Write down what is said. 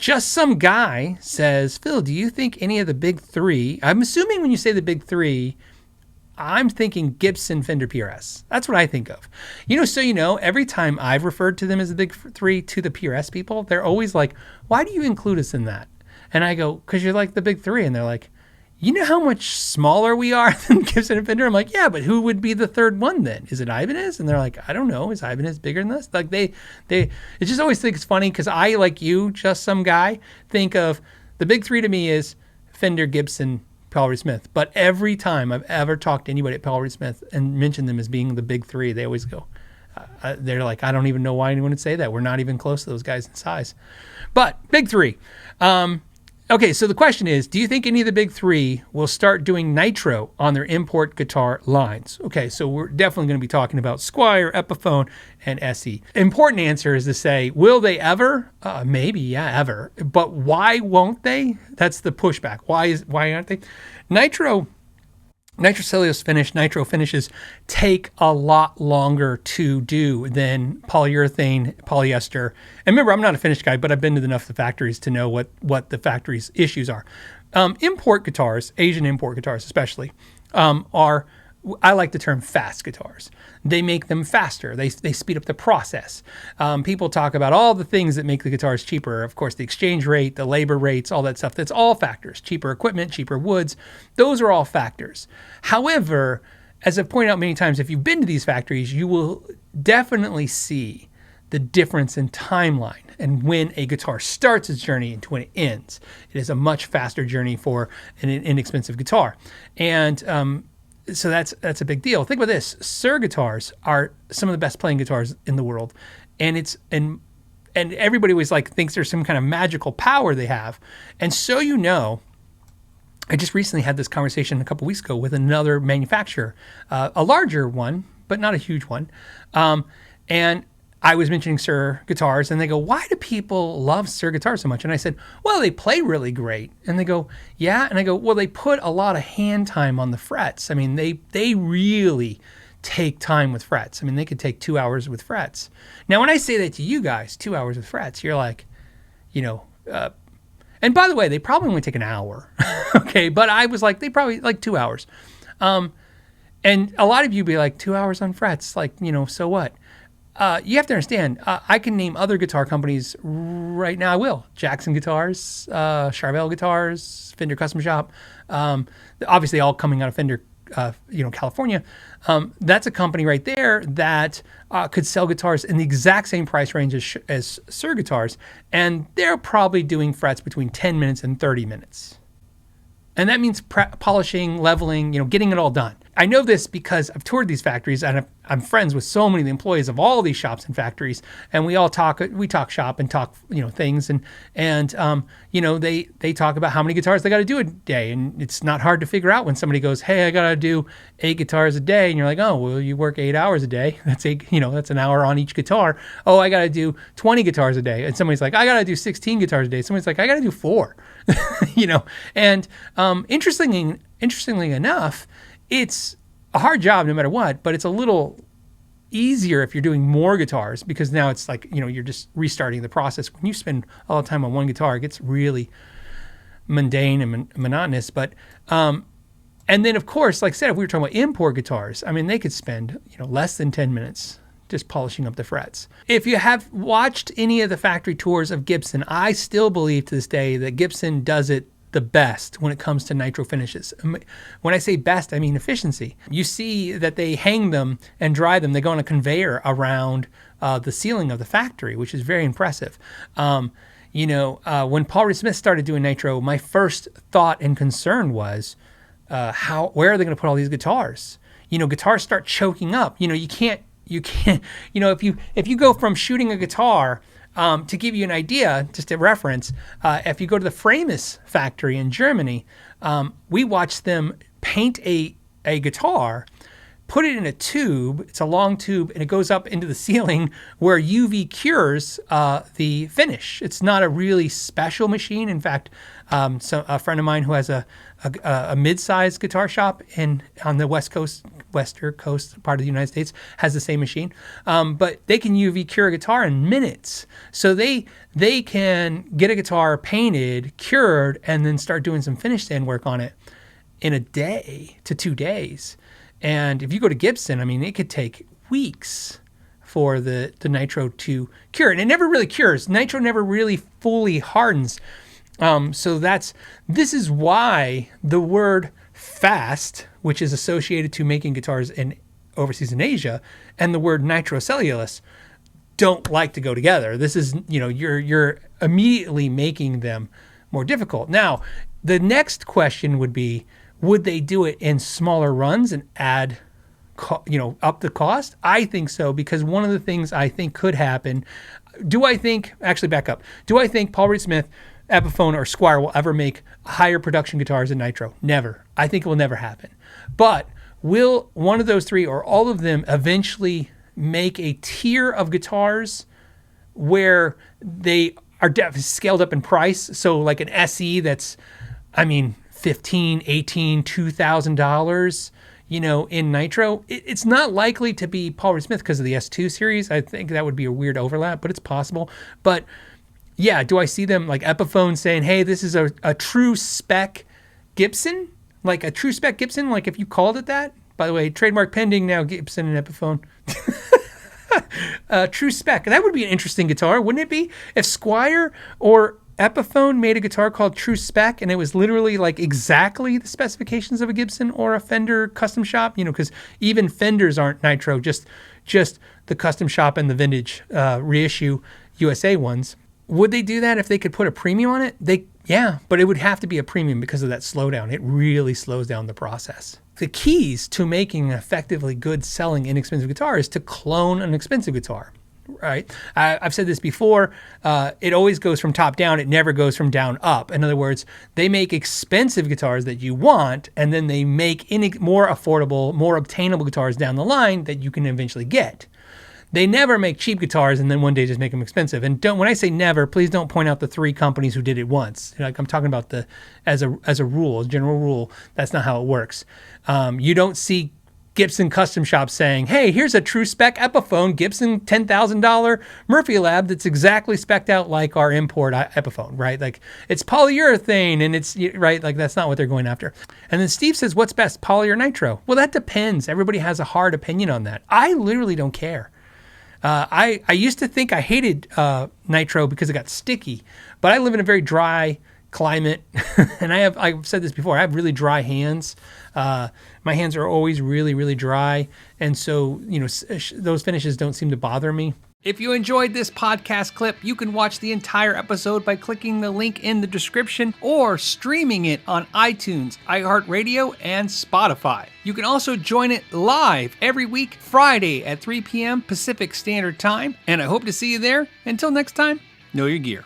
Just Some Guy says, Phil, do you think any of the big three, I'm assuming when you say the big three, I'm thinking Gibson, Fender, PRS. That's what I think of. Every time I've referred to them as the big three to the PRS people, they're always like, why do you include us in that? And I go, because you're like the big three. And they're like, you know how much smaller we are than Gibson and Fender? I'm like, yeah, but who would be the third one then? Is it Ibanez? And they're like, I don't know. Is Ibanez bigger than this? Like it just always think it's funny because I, like you, Just Some Guy, think of the big three to me is Fender, Gibson, Paul Reed Smith. But every time I've ever talked to anybody at Paul Reed Smith and mentioned them as being the big three, they always go, they're like, I don't even know why anyone would say that. We're not even close to those guys in size. But big three. Okay, so the question is, do you think any of the big three will start doing Nitro on their import guitar lines? Okay, so we're definitely going to be talking about Squier, Epiphone, and SE. Important answer is to say, will they ever? Maybe, yeah, ever. But why won't they? That's the pushback. Why aren't they? Nitrocellulose finish, Nitro finishes take a lot longer to do than polyurethane, polyester. And remember, I'm not a finish guy, but I've been to enough of the factories to know what the factory's issues are. Import guitars, Asian import guitars especially, are, I like the term fast guitars. They make them faster. They speed up the process. People talk about all the things that make the guitars cheaper. Of course, the exchange rate, the labor rates, all that stuff. That's all factors. Cheaper equipment, cheaper woods. Those are all factors. However, as I've pointed out many times, if you've been to these factories, you will definitely see the difference in timeline and when a guitar starts its journey and when it ends. It is a much faster journey for an inexpensive guitar. And so that's a big deal. Think about this. Suhr guitars are some of the best playing guitars in the world. And everybody always thinks there's some kind of magical power they have. And so I just recently had this conversation a couple weeks ago with another manufacturer, a larger one, but not a huge one. And I was mentioning Suhr guitars, and they go, why do people love Suhr guitars so much? And I said, well, they play really great. And they go, yeah. And I go, well, they put a lot of hand time on the frets. I mean, they really take time with frets. I mean, they could take 2 hours with frets. Now, when I say that to you guys, 2 hours with frets, you're like, and by the way, they probably only take an hour. Okay. But I was like, they probably 2 hours. And a lot of you be like, 2 hours on frets, so what? You have to understand, I can name other guitar companies right now. I will. Jackson Guitars, Charvel Guitars, Fender Custom Shop, obviously all coming out of Fender, California. That's a company right there that could sell guitars in the exact same price range as Suhr guitars, and they're probably doing frets between 10 minutes and 30 minutes. And that means polishing, leveling, getting it all done. I know this because I've toured these factories and I'm friends with so many of the employees of all these shops and factories, and we talk shop and talk, things, and they talk about how many guitars they got to do a day, and it's not hard to figure out when somebody goes, hey, I got to do 8 guitars a day, and you're like, oh, well, you work 8 hours a day. That's that's an hour on each guitar. Oh, I got to do 20 guitars a day, and somebody's like, I got to do 16 guitars a day. Somebody's like, I got to do 4. And interestingly enough, it's a hard job no matter what, but it's a little easier if you're doing more guitars, because now it's you're just restarting the process. When you spend all the time on one guitar, it gets really mundane and monotonous. But and then of course, like I said, if we were talking about import guitars, I mean, they could spend less than 10 minutes just polishing up the frets. If you have watched any of the factory tours of Gibson, I still believe to this day that Gibson does it the best when it comes to nitro finishes. When I say best, I mean efficiency. You see that they hang them and dry them. They go on a conveyor around the ceiling of the factory, which is very impressive. When Paul Reed Smith started doing nitro, my first thought and concern was, where are they going to put all these guitars? Guitars start choking up. You can't. If you go from shooting a guitar. To give you an idea, just a reference, if you go to the Framus factory in Germany, we watched them paint a guitar, put it in a tube. It's a long tube, and it goes up into the ceiling where UV cures the finish. It's not a really special machine. In fact, a friend of mine who has a mid-sized guitar shop on the western coast part of the United States has the same machine. But they can UV cure a guitar in minutes. So they can get a guitar painted, cured, and then start doing some finish sand work on it in a day to 2 days. And if you go to Gibson, I mean, it could take weeks for the Nitro to cure. And it never really cures. Nitro never really fully hardens. So this is why the word fast, which is associated to making guitars in overseas in Asia, and the word nitrocellulose don't like to go together. This is, you're immediately making them more difficult. Now, the next question would be, would they do it in smaller runs and add, up the cost? I think so, because one of the things I think could happen, back up. Do I think Paul Reed Smith, Epiphone, or Squier will ever make higher production guitars than Nitro? Never. I think it will never happen. But will one of those three or all of them eventually make a tier of guitars where they are scaled up in price? So like an SE that's, $15, $18, $2,000, in Nitro. It's not likely to be Paul Reed Smith because of the S2 series. I think that would be a weird overlap, but it's possible. But yeah, do I see them like Epiphone saying, hey, this is a true spec Gibson? Like a true spec Gibson? Like if you called it that? By the way, trademark pending now, Gibson and Epiphone. True spec. That would be an interesting guitar, wouldn't it be? If Squier or Epiphone made a guitar called True Spec, and it was literally like exactly the specifications of a Gibson or a Fender custom shop, because even Fenders aren't Nitro, just the custom shop and the vintage reissue USA ones. Would they do that if they could put a premium on it? Yeah, but it would have to be a premium because of that slowdown. It really slows down the process. The keys to making an effectively good selling inexpensive guitar is to clone an expensive guitar. Right? I've said this before. It always goes from top down. It never goes from down up. In other words, they make expensive guitars that you want, and then they make more affordable, more obtainable guitars down the line that you can eventually get. They never make cheap guitars and then one day just make them expensive. And when I say never, please don't point out the 3 companies who did it once. Like I'm talking about as a rule, as a general rule, that's not how it works. You don't see Gibson custom shops saying, hey, here's a true spec Epiphone Gibson $10,000 Murphy Lab that's exactly spec'd out like our import Epiphone, right? Like it's polyurethane and it's, right? Like that's not what they're going after. And then Steve says, what's best, poly or Nitro? Well, that depends. Everybody has a hard opinion on that. I literally don't care. I used to think I hated Nitro because it got sticky, but I live in a very dry climate, and I've said this before, I have really dry hands. My hands are always really, really dry, and so those finishes don't seem to bother me. If you enjoyed this podcast clip, you can watch the entire episode by clicking the link in the description or streaming it on iTunes, iHeartRadio, and Spotify. You can also join it live every week, Friday at 3 p.m. Pacific Standard Time, and I hope to see you there. Until next time, know your gear.